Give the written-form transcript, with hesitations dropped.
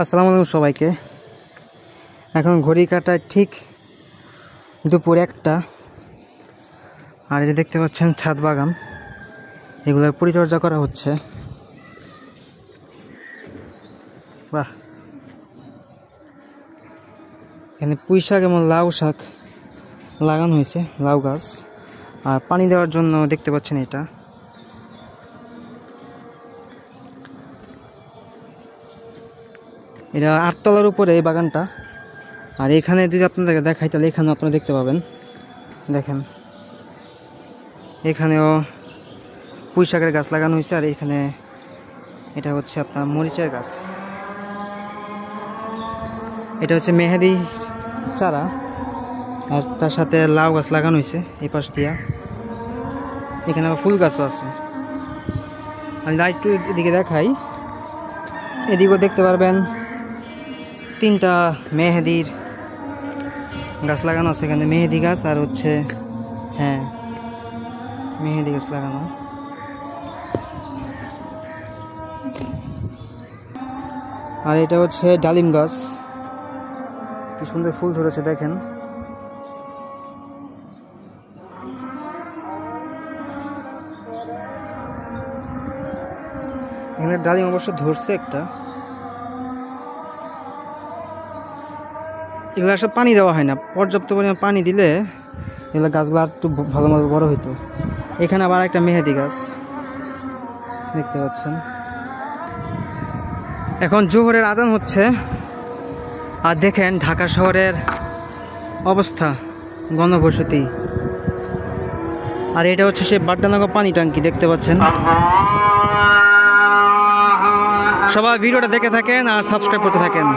আসসালামু আলাইকুম সবাইকে। এখন ঘড়ি কাটায় ঠিক দুপুর 1টা। আর এই যে দেখতে পাচ্ছেন ছাদ বাগান, এগুলোর পরিচর্যা করা হচ্ছে। বাহ, এখানে পুঁই শাক এবং লাউ শাক লাগানো হয়েছে, লাউ গাছ। আর পানি দেওয়ার জন্য দেখতে পাচ্ছেন এটা 8 তলার উপরে এই বাগানটা। আর এখানে যদি আপনাদেরকে দেখাই তাহলে এখানেও আপনারা দেখতে পাবেন, দেখেন এখানেও পুঁই শাকের গাছ লাগানো হয়েছে। আর এখানে এটা হচ্ছে আপনার মরিচের গাছ, এটা হচ্ছে মেহেদি চারা। আর তার সাথে লাউ গাছ লাগানো হয়েছে এই পাশ দিয়া। এখানে আবার ফুল গাছও আছে। আমি একটু এদিকে দেখাই, এদিকেও দেখতে পারবেন 3টা মেহেদির গাছ লাগানো আছে। এখানে মেহেদি গাছ আর হচ্ছে মেহেদি গাছ লাগানো। আর এটা হচ্ছে ডালিম গাছ, কি সুন্দর ফুল ধরেছে দেখেন। এখানে ডালিম অবশ্য ধরছে একটা। এগুলো সব পানি দেওয়া হয় না, পর্যাপ্ত পরিমাণে পানি দিলে এগুলো গাছগুলো আর একটু ভালোভাবে বড় হইতো। এখানে আবার একটা মেহেদি গাছ দেখতে পাচ্ছেন। এখন জোহরের আজান হচ্ছে। আর দেখেন ঢাকা শহরের অবস্থা, গণবসতি। আর এটা হচ্ছে সে বাড্ডানগর পানি ট্যাঙ্কি দেখতে পাচ্ছেন। সবাই ভিডিওটা দেখে থাকেন আর সাবস্ক্রাইব করতে থাকেন।